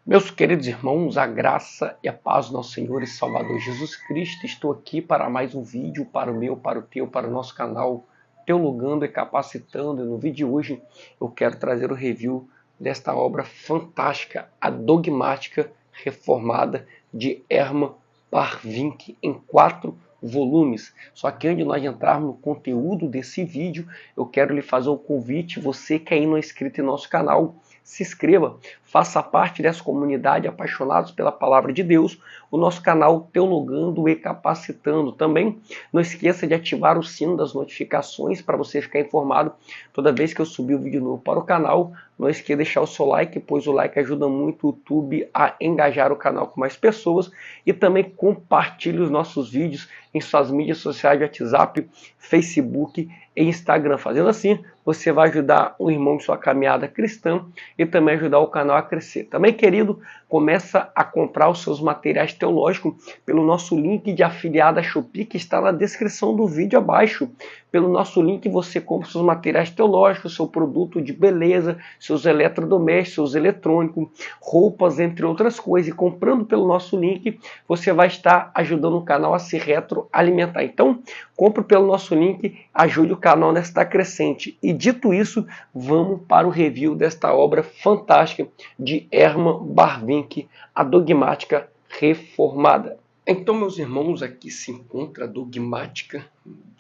Meus queridos irmãos, a graça e a paz do nosso Senhor e Salvador Jesus Cristo, estou aqui para mais um vídeo, para o meu, para o teu, para o nosso canal Teologando e Capacitando. E no vídeo de hoje eu quero trazer o review desta obra fantástica, a Dogmática Reformada de Herman Bavinck, em 4 volumes. Só que antes de nós entrarmos no conteúdo desse vídeo, eu quero lhe fazer um convite, você que ainda não é inscrito em nosso canal, se inscreva, faça parte dessa comunidade apaixonados pela palavra de Deus, o nosso canal Teologando e Capacitando. Também não esqueça de ativar o sino das notificações para você ficar informado toda vez que eu subir um vídeo novo para o canal. Não esqueça de deixar o seu like, pois o like ajuda muito o YouTube a engajar o canal com mais pessoas. E também compartilhe os nossos vídeos em suas mídias sociais de WhatsApp, Facebook e Instagram. Fazendo assim, você vai ajudar o irmão em sua caminhada cristã e também ajudar o canal a crescer. Também, querido, começa a comprar os seus materiais teológicos pelo nosso link de afiliado à Shopee, que está na descrição do vídeo abaixo. Pelo nosso link você compra seus materiais teológicos, seu produto de beleza, seus eletrodomésticos, seus eletrônicos, roupas, entre outras coisas. E comprando pelo nosso link, você vai estar ajudando o canal a se retroalimentar. Então, compre pelo nosso link, ajude o canal nesta crescente. E dito isso, vamos para o review desta obra fantástica de Herman Bavinck, a Dogmática Reformada. Então, meus irmãos, aqui se encontra a Dogmática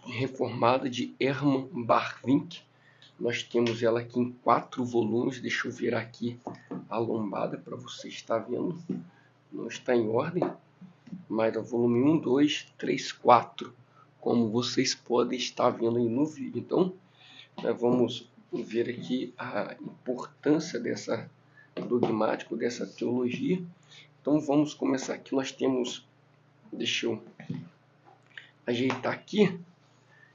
Reformada de Herman Bavinck. Nós temos ela aqui em 4 volumes. Deixa eu virar aqui a lombada para você estar vendo. Não está em ordem, mas o volume 1, 2, 3, 4, como vocês podem estar vendo aí no vídeo. Então, nós vamos ver aqui a importância dessa dogmática, dessa teologia. Então, vamos começar aqui. Nós temos, deixa eu ajeitar aqui,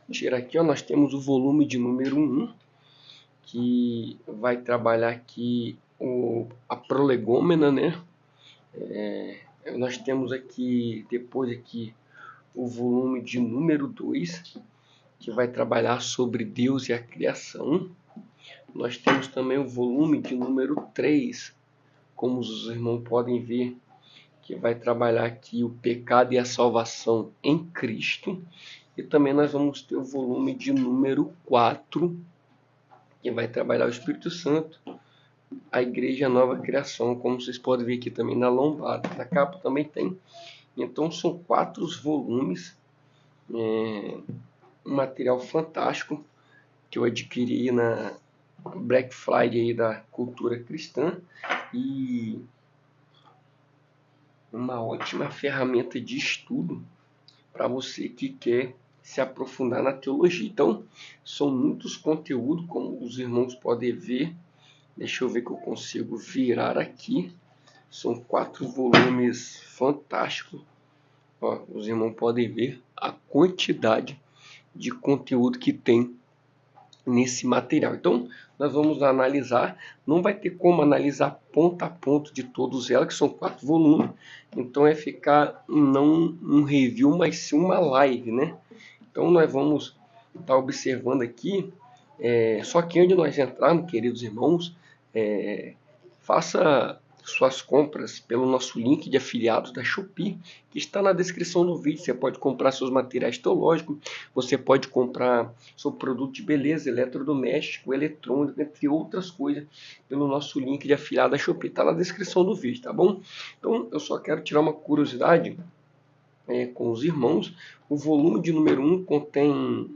tirar aqui, ó, nós temos o volume de número 1, que vai trabalhar aqui a prolegômena, né? Nós temos aqui, depois aqui, o volume de número 2, que vai trabalhar sobre Deus e a criação. Nós temos também o volume de número 3, como os irmãos podem ver, que vai trabalhar aqui o pecado e a salvação em Cristo. E também nós vamos ter o volume de número 4, que vai trabalhar o Espírito Santo, a Igreja e a Nova Criação, como vocês podem ver aqui também na lombada. Na capa também tem. Então são 4 volumes, um material fantástico que eu adquiri na Black Friday aí da cultura cristã e uma ótima ferramenta de estudo para você que quer se aprofundar na teologia. Então, são muitos conteúdos, como os irmãos podem ver. Deixa eu ver que eu consigo virar aqui. São 4 volumes fantásticos. Ó, os irmãos podem ver a quantidade de conteúdo que tem nesse material. Então, nós vamos analisar. Não vai ter como analisar ponto a ponto de todos elas, que são 4 volumes. Então, é ficar não um review, mas sim uma live, né? Então, nós vamos estar observando aqui. Só que antes de nós entrarmos, queridos irmãos, faça suas compras pelo nosso link de afiliados da Shopee, que está na descrição do vídeo. Você pode comprar seus materiais teológicos, você pode comprar seu produto de beleza, eletrodoméstico, eletrônico, entre outras coisas, pelo nosso link de afiliado da Shopee. Está na descrição do vídeo, tá bom? Então, eu só quero tirar uma curiosidade com os irmãos. O volume de número 1 contém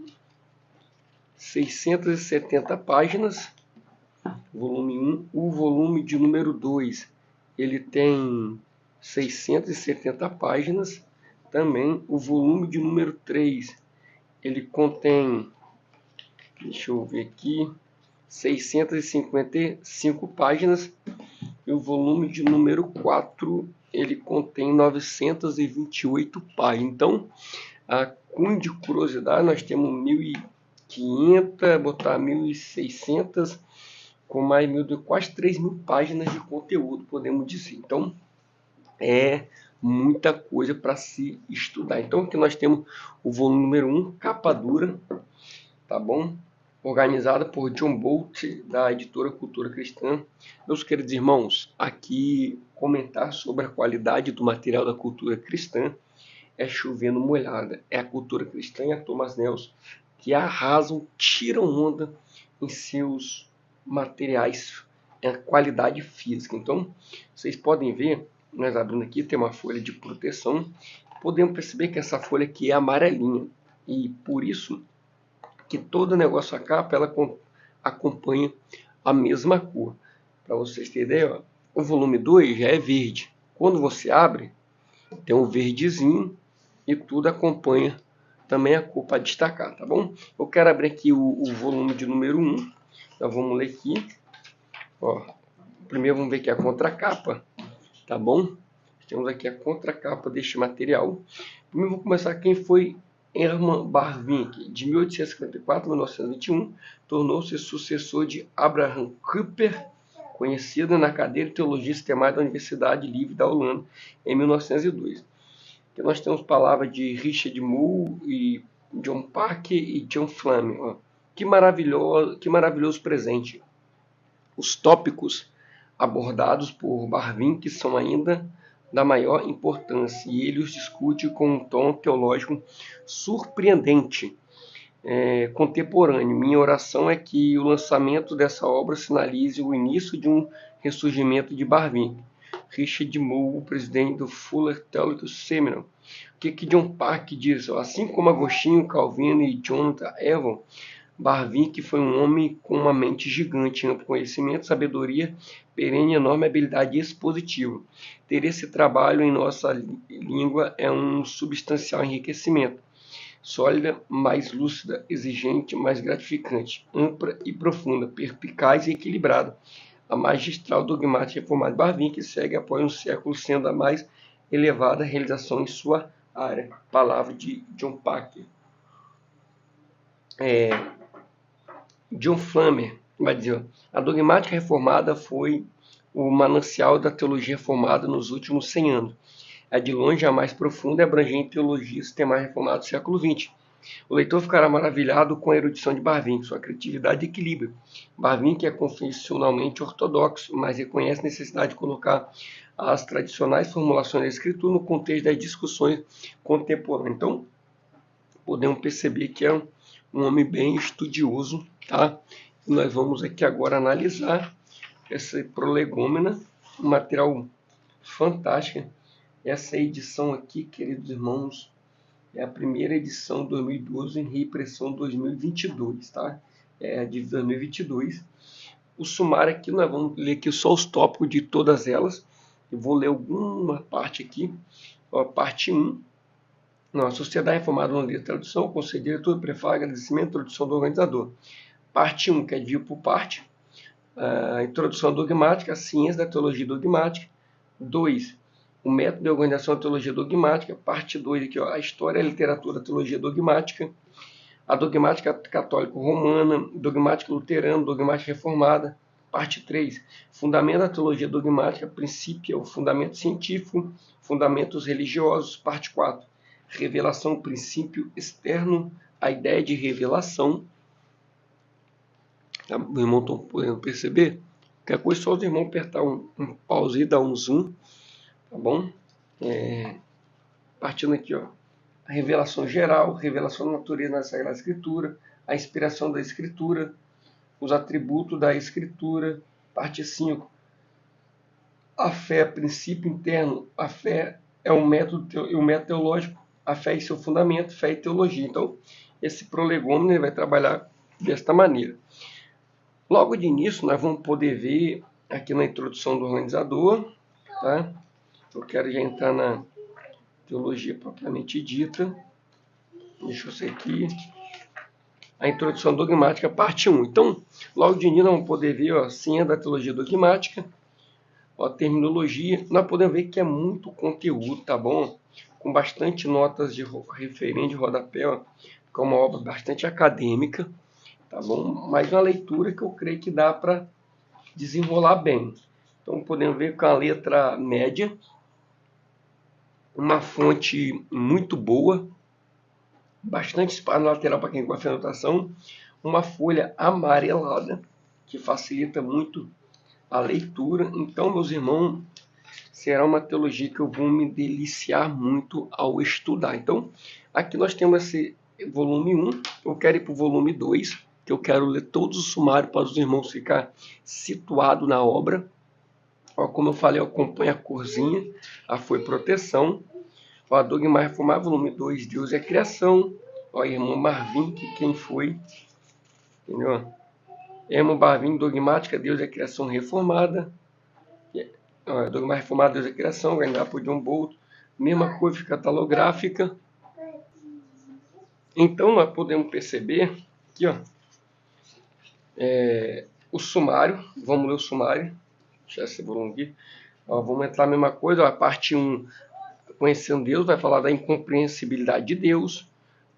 670 páginas, volume 1. O volume de número 2, ele tem 670 páginas. Também o volume de número 3, ele contém, deixa eu ver aqui, 655 páginas. E o volume de número 4, ele contém 928 páginas. Então, a cunho de curiosidade, nós temos 1.500, botar 1.600, com mais quase 3.000 páginas de conteúdo, podemos dizer. Então, é muita coisa para se estudar. Então, aqui nós temos o volume número 1, capa dura, tá bom? organizada por John Bolt, da editora Cultura Cristã. Meus queridos irmãos, aqui comentar sobre a qualidade do material da Cultura Cristã é chovendo molhada. É a Cultura Cristã e a Thomas Nelson que arrasam, tiram onda em seus materiais, a qualidade física. Então, vocês podem ver, nós abrindo aqui, tem uma folha de proteção, podemos perceber que essa folha aqui é amarelinha, e por isso que todo negócio, a capa, ela acompanha a mesma cor. Para vocês terem ideia, ó, o volume 2 já é verde. Quando você abre, tem um verdezinho e tudo acompanha também a cor para destacar, tá bom? Eu quero abrir aqui o volume de número 1. Então vamos ler aqui. Ó, primeiro vamos ver aqui a contracapa, tá bom? Temos aqui a contracapa deste material. Primeiro vou começar quem foi Hermann Bavinck, de 1854 a 1921, tornou-se sucessor de Abraham Kuyper, conhecido na cadeira de Teologia Sistemática da Universidade Livre da Holanda, em 1902. Aqui nós temos palavras de Richard Moore, e John Parker e John Flamme. Ó. Que maravilhoso presente. Os tópicos abordados por Bavinck são ainda da maior importância, e ele os discute com um tom teológico surpreendente, contemporâneo. Minha oração é que o lançamento dessa obra sinalize o início de um ressurgimento de Bavinck. Richard Moore, o presidente do Fuller Theological Seminary. O que John Parker diz? Assim como Agostinho, Calvino e Jonathan Edwards, Bavinck foi um homem com uma mente gigante, amplo conhecimento, sabedoria, perene e enorme habilidade expositiva. Ter esse trabalho em nossa língua é um substancial enriquecimento. Sólida, mais lúcida, exigente, mais gratificante, ampla e profunda, perspicaz e equilibrada. A magistral dogmática reformada de Bavinck segue após um século sendo a mais elevada realização em sua área. Palavra de John Parker. John Flamme vai dizer: a dogmática reformada foi o manancial da teologia reformada nos últimos 100 anos. É de longe a mais profunda e abrangente teologia sistemática reformada do século XX. O leitor ficará maravilhado com a erudição de Bavinck, sua criatividade e equilíbrio. Bavinck é confessionalmente ortodoxo, mas reconhece a necessidade de colocar as tradicionais formulações da Escritura no contexto das discussões contemporâneas. Então, podemos perceber que é um homem bem estudioso, tá? E nós vamos aqui agora analisar essa prolegômena, um material fantástico. Essa edição aqui, queridos irmãos, é a primeira edição 2012 em reimpressão 2022, tá? É de 2022. O sumário aqui, nós vamos ler aqui só os tópicos de todas elas. Eu vou ler alguma parte aqui. Ó, parte 1. A Sociedade Reformada Holandesa de Tradução, Conselho Diretor, Prefácio, Agradecimento, Introdução do Organizador. Parte 1, que é dividido por parte. A Introdução Dogmática, a Ciência da Teologia Dogmática. 2. O método de organização da teologia dogmática. Parte 2, aqui, ó, a história e a literatura da teologia dogmática. A dogmática católico-romana, dogmática luterana, dogmática reformada. Parte 3, fundamento da teologia dogmática, princípio, o fundamento científico, fundamentos religiosos. Parte 4, revelação, princípio externo, a ideia de revelação. Tá? Os irmãos estão podendo perceber? Qualquer coisa, só os irmãos apertar um pause e dar um zoom. Tá bom? Partindo aqui, ó, a revelação geral, revelação da natureza na Sagrada Escritura, a inspiração da Escritura, os atributos da Escritura. Parte 5, a fé, princípio interno. A fé é um método teológico, a fé e seu fundamento, fé e teologia. Então, esse prolegômeno vai trabalhar desta maneira. Logo de início, nós vamos poder ver aqui na introdução do organizador, tá? Eu quero já entrar na teologia propriamente dita. Deixa eu ser aqui. A introdução dogmática, parte 1. Então, logo de início, nós vamos poder ver a ciência da teologia dogmática, a terminologia. Nós podemos ver que é muito conteúdo, tá bom? Com bastante notas de referente de rodapé, ó, que é uma obra bastante acadêmica, tá bom? Mas uma leitura que eu creio que dá para desenrolar bem. Então, podemos ver com a letra média, uma fonte muito boa, bastante espaço na lateral para quem gosta de anotação, uma folha amarelada, que facilita muito a leitura. Então, meus irmãos, será uma teologia que eu vou me deliciar muito ao estudar. Então, aqui nós temos esse volume 1, eu quero ir para o volume 2, que eu quero ler todos os sumários para os irmãos ficar situados na obra. Ó, como eu falei, acompanha a corzinha, a foi proteção. Ó, Dogma Reformado, volume 2, Deus é criação. Ó, irmão Marvin, que quem foi, entendeu? Irmão Marvin, dogmática, Deus é criação reformada. Dogma Reformado, Deus é criação, ganhar por John Bolt. Mesma coisa catalográfica. Então, nós podemos perceber aqui, ó, o sumário. Vamos ler o sumário. Deixa esse volume aqui. Ó, vamos entrar na mesma coisa. Ó, a parte 1, conhecendo Deus, vai falar da incompreensibilidade de Deus.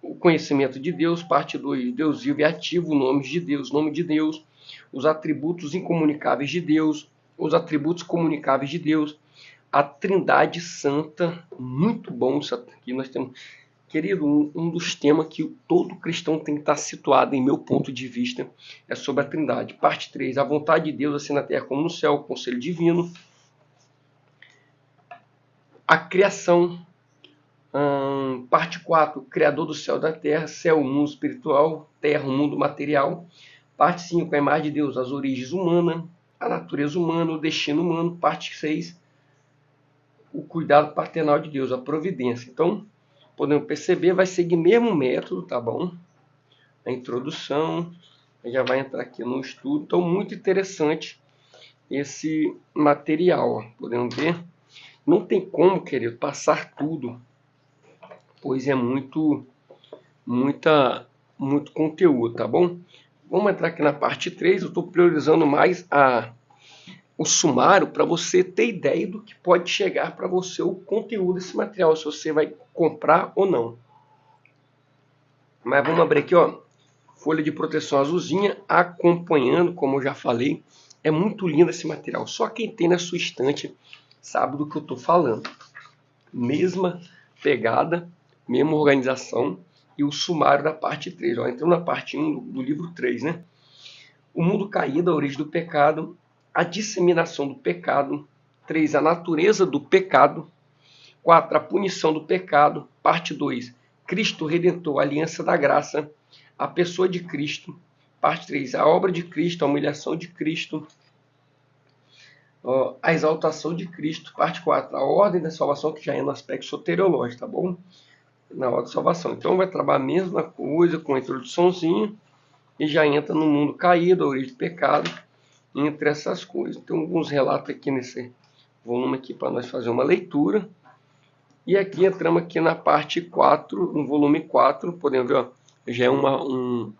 O conhecimento de Deus. Parte 2, Deus vivo e ativo, nomes de Deus, nome de Deus. Os atributos incomunicáveis de Deus. Os atributos comunicáveis de Deus. A Trindade Santa. Muito bom isso aqui. Nós temos... Querido, um dos temas que todo cristão tem que estar situado, em meu ponto de vista, é sobre a Trindade. Parte 3, a vontade de Deus, assim na terra como no céu, o conselho divino. A criação. Parte 4, Criador do céu e da terra, céu, o mundo espiritual, terra, o mundo material. Parte 5, a imagem de Deus, as origens humanas, a natureza humana, o destino humano. Parte 6, o cuidado paternal de Deus, a providência. Então, podemos perceber, vai seguir o mesmo método, tá bom? A introdução, já vai entrar aqui no estudo. Então, muito interessante esse material, ó. Podemos ver. Não tem como, querido, passar tudo, pois é muito conteúdo, tá bom? Vamos entrar aqui na parte 3. Eu estou priorizando mais o sumário para você ter ideia do que pode chegar para você o conteúdo desse material, se você vai comprar ou não. Mas vamos abrir aqui, ó, folha de proteção azulzinha, acompanhando, como eu já falei. É muito lindo esse material. Só quem tem na sua estante sabe do que eu estou falando. Mesma pegada, mesma organização e o sumário da parte 3. Ó, entramos na parte 1 do livro 3, né? O mundo caído, a origem do pecado, a disseminação do pecado. 3, a natureza do pecado. 4, a punição do pecado. Parte 2, Cristo Redentor, a aliança da graça. A pessoa de Cristo. Parte 3, a obra de Cristo, a humilhação de Cristo. A exaltação de Cristo. Parte 4, a ordem da salvação, que já é no aspecto soteriológico, tá bom? Na ordem da salvação. Então vai trabalhar a mesma coisa com a introduçãozinha e já entra no mundo caído, a origem do pecado, entre essas coisas. Tem alguns relatos aqui nesse volume aqui para nós fazer uma leitura. E aqui entramos aqui na parte 4, no volume 4, podemos ver, ó, já é um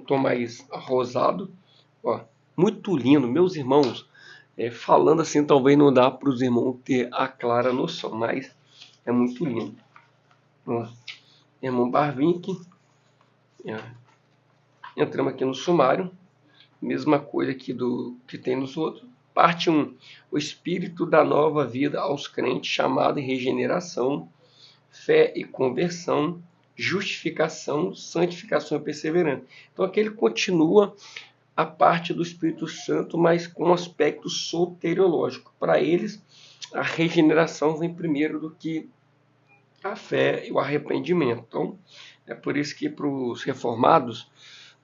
tom mais rosado. Ó, muito lindo, meus irmãos. Falando assim, talvez não dá para os irmãos ter a clara noção, mas é muito lindo. Ó, irmão Barvink. Entramos aqui no sumário. Mesma coisa aqui do que tem nos outros. Parte 1. O espírito da nova vida aos crentes, chamado regeneração, fé e conversão, justificação, santificação e perseverança. Então aqui ele continua a parte do Espírito Santo, mas com um aspecto soteriológico. Para eles, a regeneração vem primeiro do que a fé e o arrependimento. Então, é por isso que para os reformados,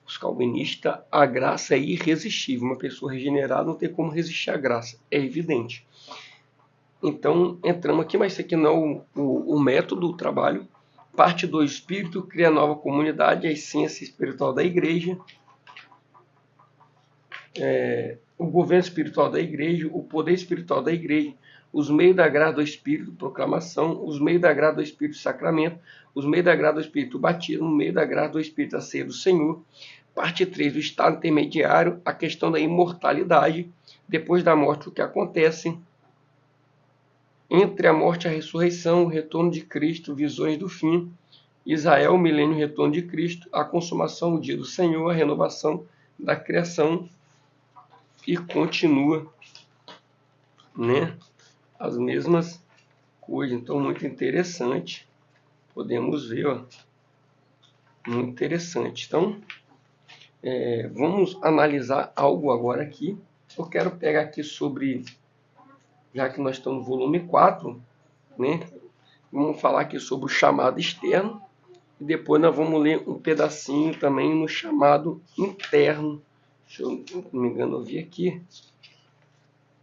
os calvinistas, a graça é irresistível. Uma pessoa regenerada não tem como resistir à graça, é evidente. Então, entramos aqui, mas isso aqui não é o método do trabalho. Parte 2, Espírito cria nova comunidade, a essência espiritual da igreja. O governo espiritual da igreja, o poder espiritual da igreja, os meios da graça do Espírito, proclamação, os meios da graça do Espírito, sacramento, os meios da graça do Espírito, batismo, o meio da graça do Espírito, a ceia do Senhor. Parte 3, o estado intermediário, a questão da imortalidade, depois da morte, o que acontece, entre a morte e a ressurreição, o retorno de Cristo, visões do fim, Israel, o milênio, o retorno de Cristo, a consumação, o dia do Senhor, a renovação da criação, e continua, né, as mesmas coisas. Então, muito interessante. Podemos ver, ó, muito interessante. Então, Vamos analisar algo agora aqui. Eu quero pegar aqui sobre, já que nós estamos no volume 4, né? Vamos falar aqui sobre o chamado externo. E depois nós vamos ler um pedacinho também no chamado interno. Se eu não me engano, eu vi aqui.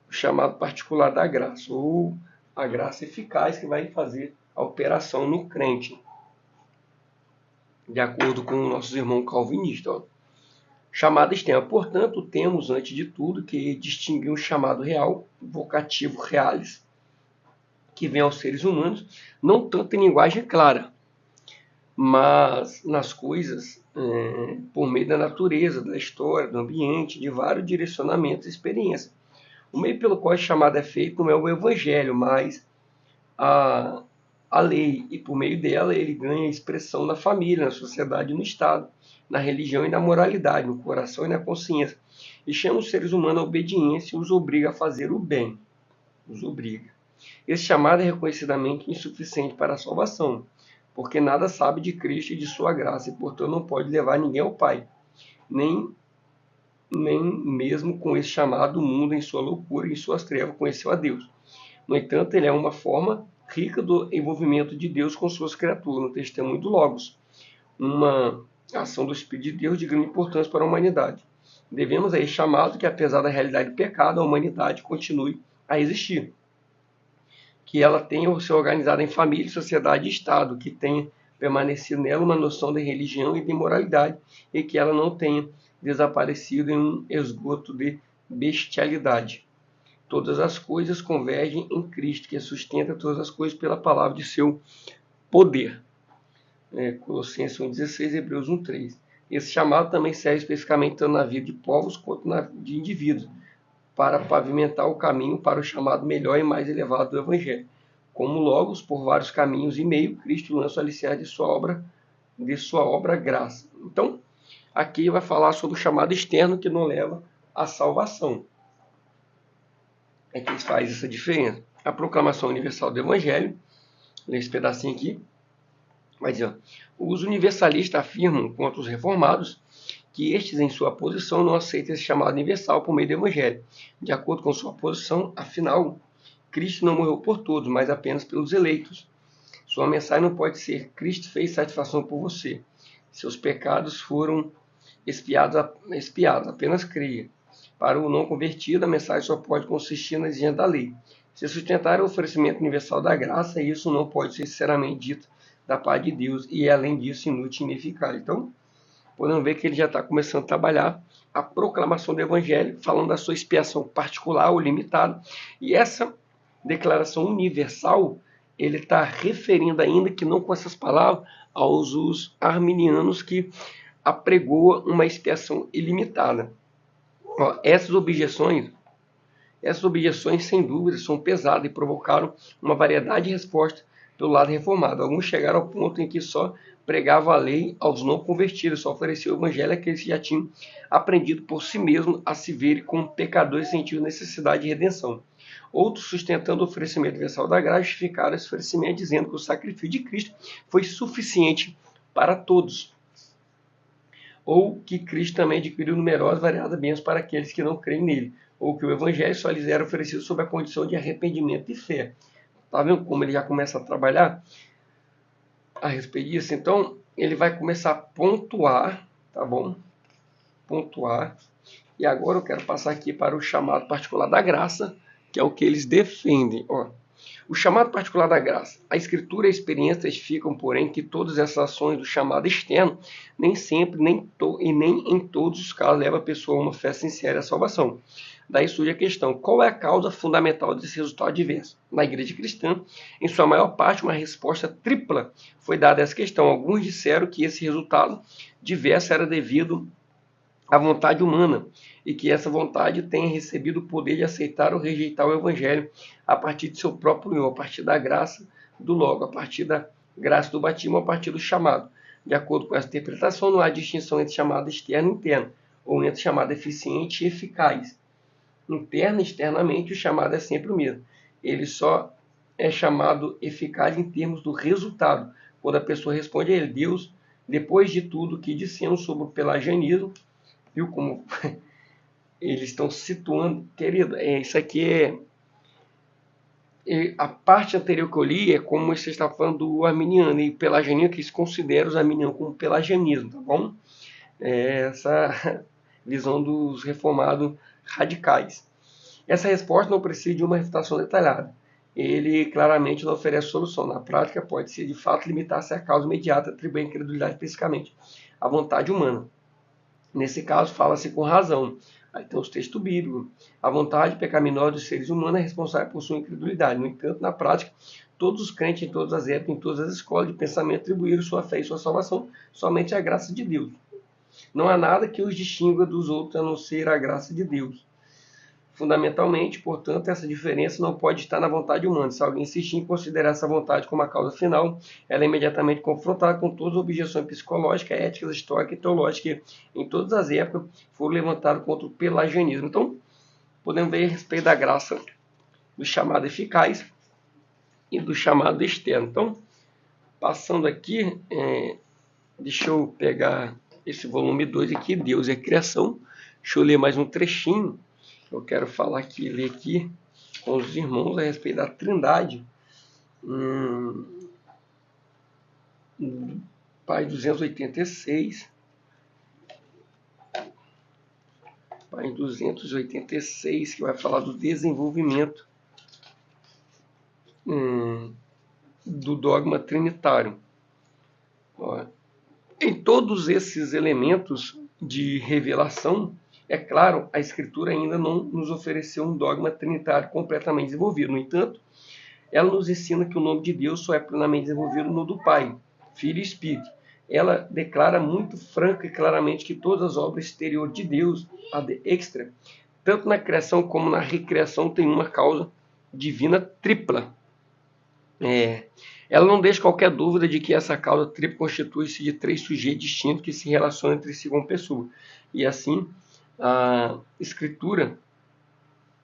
O chamado particular da graça, ou a graça eficaz que vai fazer a operação no crente. De acordo com o nosso irmão calvinista. Chamado externo. Portanto, temos, antes de tudo, que distinguir o chamado real, vocativo realis, que vem aos seres humanos, não tanto em linguagem clara, mas nas coisas por meio da natureza, da história, do ambiente, de vários direcionamentos e experiências. O meio pelo qual a chamada é feita não é o evangelho, mas a lei, e por meio dela ele ganha expressão na família, na sociedade e no Estado, na religião e na moralidade, no coração e na consciência. E chama os seres humanos à obediência e os obriga a fazer o bem. Os obriga. Esse chamado é reconhecidamente insuficiente para a salvação, porque nada sabe de Cristo e de sua graça, e portanto não pode levar ninguém ao Pai. Nem mesmo com esse chamado, o mundo em sua loucura e em suas trevas conheceu a Deus. No entanto, ele é uma forma rica do envolvimento de Deus com suas criaturas, no testemunho do Logos, uma ação do Espírito de Deus de grande importância para a humanidade. Devemos a esse chamado que, apesar da realidade do pecado, a humanidade continue a existir. Que ela tenha se organizado em família, sociedade e Estado, que tenha permanecido nela uma noção de religião e de moralidade, e que ela não tenha desaparecido em um esgoto de bestialidade. Todas as coisas convergem em Cristo, que sustenta todas as coisas pela palavra de seu poder. Colossenses 1,16, Hebreus 1,3. Esse chamado também serve especificamente tanto na vida de povos quanto na de indivíduos, para pavimentar o caminho para o chamado melhor e mais elevado do Evangelho. Como Logos, por vários caminhos e meio, Cristo lança o alicerce de sua obra graça. Então, aqui vai falar sobre o chamado externo que não leva à salvação. É que faz essa diferença. A proclamação universal do Evangelho, lê esse pedacinho aqui, vai dizer, os universalistas afirmam, contra os reformados, que estes, em sua posição, não aceitam esse chamado universal por meio do Evangelho. De acordo com sua posição, afinal, Cristo não morreu por todos, mas apenas pelos eleitos. Sua mensagem não pode ser: Cristo fez satisfação por você. Seus pecados foram expiados, apenas creia. Para o não convertido, a mensagem só pode consistir na exigência da lei. Se sustentar o oferecimento universal da graça, isso não pode ser sinceramente dito da parte de Deus, e é, além disso, inútil e ineficaz. Então, podemos ver que ele já está começando a trabalhar a proclamação do Evangelho, falando da sua expiação particular ou limitada. E essa declaração universal, ele está referindo ainda, que não com essas palavras, aos arminianos que apregoam uma expiação ilimitada. Essas objeções, sem dúvida, são pesadas e provocaram uma variedade de respostas do lado reformado. Alguns chegaram ao ponto em que só pregava a lei aos não convertidos, só oferecia o evangelho àqueles que já tinham aprendido por si mesmos a se verem como pecadores e sentiam necessidade de redenção. Outros, sustentando o oferecimento universal da graça, justificaram esse oferecimento dizendo que o sacrifício de Cristo foi suficiente para todos, ou que Cristo também adquiriu numerosas variadas bênçãos para aqueles que não creem nele, ou que o evangelho só lhes era oferecido sob a condição de arrependimento e fé. Está vendo como ele já começa a trabalhar a respeito disso? Então, ele vai começar a pontuar, tá bom? Pontuar. E agora eu quero passar aqui para o chamado particular da graça, que é o que eles defendem. O chamado particular da graça. A Escritura e a experiência testificam, porém, que todas essas ações do chamado externo nem sempre e nem em todos os casos levam a pessoa a uma fé sincera e a salvação. Daí surge a questão: qual é a causa fundamental desse resultado adverso? Na igreja cristã, em sua maior parte, uma resposta tripla foi dada a essa questão. Alguns disseram que esse resultado diverso era devido à vontade humana, e que essa vontade tenha recebido o poder de aceitar ou rejeitar o Evangelho a partir de seu próprio eu, a partir da graça do logo, a partir da graça do batismo, a partir do chamado. De acordo com essa interpretação, não há distinção entre chamado externo e interno, ou entre chamado eficiente e eficaz. Interno e externamente, o chamado é sempre o mesmo. Ele só é chamado eficaz em termos do resultado, quando a pessoa responde a ele: Deus, depois de tudo que dissemos sobre o pelagianismo, Viu como eles estão situando? Querido, isso aqui a parte anterior que eu li é como você está falando do arminiano e pelagianismo, que se considera os arminianos como pelagianismo, tá bom? Essa visão dos reformados radicais. Essa resposta não precisa de uma refutação detalhada. Ele claramente não oferece solução. Na prática, pode-se de fato limitar-se à causa imediata, atribuir a incredulidade especificamente à vontade humana. Nesse caso, fala-se com razão. Aí tem os textos bíblicos. A vontade pecaminosa dos seres humanos é responsável por sua incredulidade. No entanto, na prática, todos os crentes em todas as épocas, em todas as escolas de pensamento, atribuíram sua fé e sua salvação somente à graça de Deus. Não há nada que os distinga dos outros a não ser a graça de Deus. Fundamentalmente, portanto, essa diferença não pode estar na vontade humana. Se alguém insistir em considerar essa vontade como a causa final, ela é imediatamente confrontada com todas as objeções psicológicas, éticas, históricas e teológicas que, em todas as épocas, foram levantadas contra o pelagianismo. Então, podemos ver a respeito da graça do chamado eficaz e do chamado externo. Então, passando aqui, deixa eu pegar esse volume 2 aqui, Deus é Criação. Deixa eu ler mais um trechinho. Eu quero falar aqui, ler aqui com os irmãos a respeito da Trindade. Página 286. Página 286, que vai falar do desenvolvimento do dogma trinitário. Em todos esses elementos de revelação, é claro, a Escritura ainda não nos ofereceu um dogma trinitário completamente desenvolvido. No entanto, ela nos ensina que o nome de Deus só é plenamente desenvolvido no do Pai, Filho e Espírito. Ela declara muito franca e claramente que todas as obras exteriores de Deus, ad extra, tanto na criação como na recriação, têm uma causa divina tripla. Ela não deixa qualquer dúvida de que essa causa tripla constitui-se de 3 sujeitos distintos que se relacionam entre si como pessoa. E assim, a Escritura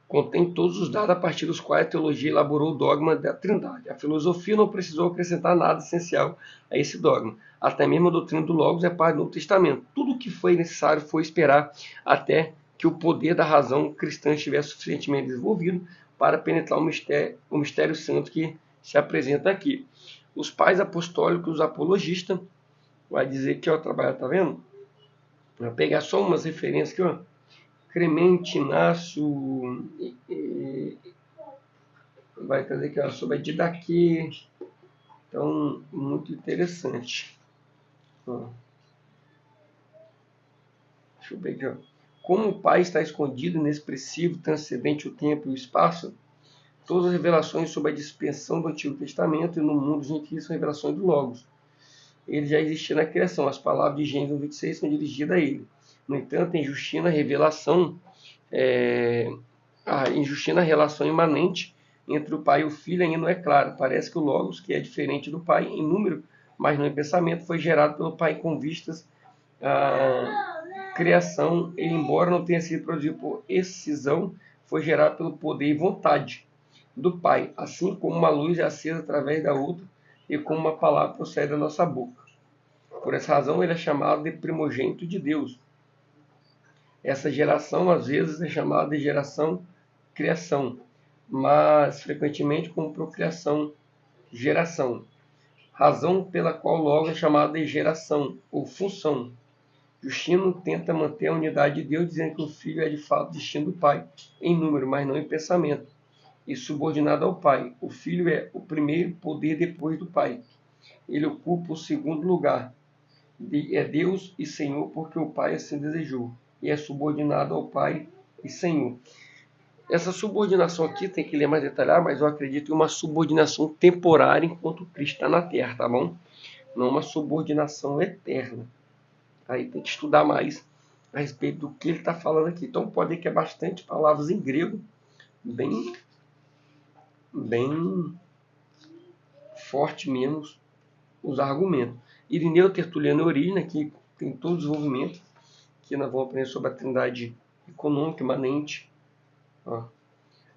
contém todos os dados a partir dos quais a teologia elaborou o dogma da Trindade. A filosofia não precisou acrescentar nada essencial a esse dogma. Até mesmo a doutrina do Logos é parte do Novo Testamento. Tudo o que foi necessário foi esperar até que o poder da razão cristã estivesse suficientemente desenvolvido para penetrar o mistério santo que se apresenta aqui. Os pais apostólicos apologistas, vai dizer que, trabalho, tá vendo? Vou pegar só umas referências aqui, Clemente Inácio, vai trazer aqui sobre a Didaquê. Então, muito interessante. Deixa eu ver aqui. Como o Pai está escondido, inexpressivo, transcendente o tempo e o espaço, todas as revelações sobre a dispensação do Antigo Testamento e no mundo gentil são revelações do Logos. Ele já existia na criação. As palavras de Gênesis 26 são dirigidas a ele. No entanto, em Justina, a revelação, a relação imanente entre o Pai e o Filho ainda não é clara. Parece que o Logos, que é diferente do Pai em número, mas não em pensamento, foi gerado pelo Pai com vistas à criação. Ele, embora não tenha sido produzido por excisão, foi gerado pelo poder e vontade do Pai, assim como uma luz é acesa através da outra e como uma palavra procede da nossa boca. Por essa razão, ele é chamado de primogênito de Deus. Essa geração, às vezes, é chamada de geração-criação, mas frequentemente como procriação, geração. Razão pela qual logo é chamada de geração ou função. Justino tenta manter a unidade de Deus, dizendo que o Filho é de fato distinto do Pai, em número, mas não em pensamento, e subordinado ao Pai. O Filho é o primeiro poder depois do Pai. Ele ocupa o segundo lugar. É Deus e Senhor porque o Pai assim desejou. E é subordinado ao Pai e Senhor. Essa subordinação aqui tem que ler mais detalhado, mas eu acredito em uma subordinação temporária enquanto Cristo está na Terra, tá bom? Não uma subordinação eterna. Aí tem que estudar mais a respeito do que ele está falando aqui. Então pode ver que é bastante palavras em grego, bem forte menos os argumentos. Irineu, Tertuliano e Orígenes, aqui tem todo o desenvolvimento. Aqui nós vamos aprender sobre a trindade econômica, imanente.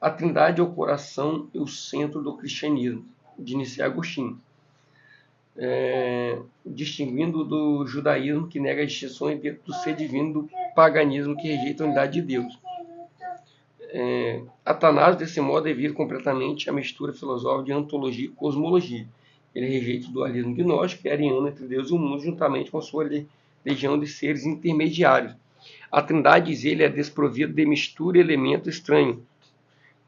A trindade é o coração e o centro do cristianismo, de Niceu Agostinho. distinguindo do judaísmo, que nega as distinções dentro do ser divino, do paganismo, que rejeita a unidade de Deus. Atanásio, desse modo, evita completamente a mistura filosófica de antologia e cosmologia. Ele rejeita o dualismo gnóstico e ariano entre Deus e o mundo, juntamente com a sua legião de seres intermediários. A trindade, diz ele, é desprovida de mistura e elemento estranho.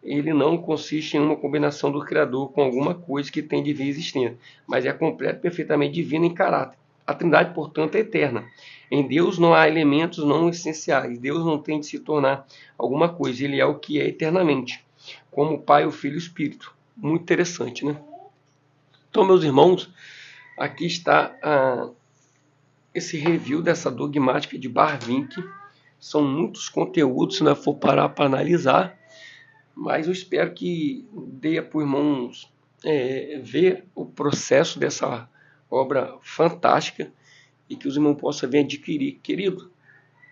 Ele não consiste em uma combinação do Criador com alguma coisa que tem de vida existente, mas é completo, perfeitamente divino em caráter. A trindade, portanto, é eterna. Em Deus não há elementos não essenciais. Deus não tem de se tornar alguma coisa. Ele é o que é eternamente, como o Pai, o Filho e o Espírito. Muito interessante, né? Então, meus irmãos, aqui está esse review dessa dogmática de Bavinck. São muitos conteúdos, se não for parar para analisar, mas eu espero que dê para os irmãos ver o processo dessa obra fantástica e que os irmãos possam vir adquirir. Querido,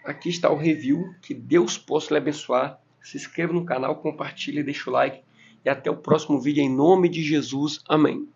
aqui está o review, que Deus possa lhe abençoar. Se inscreva no canal, compartilhe, deixa o like e até o próximo vídeo em nome de Jesus. Amém.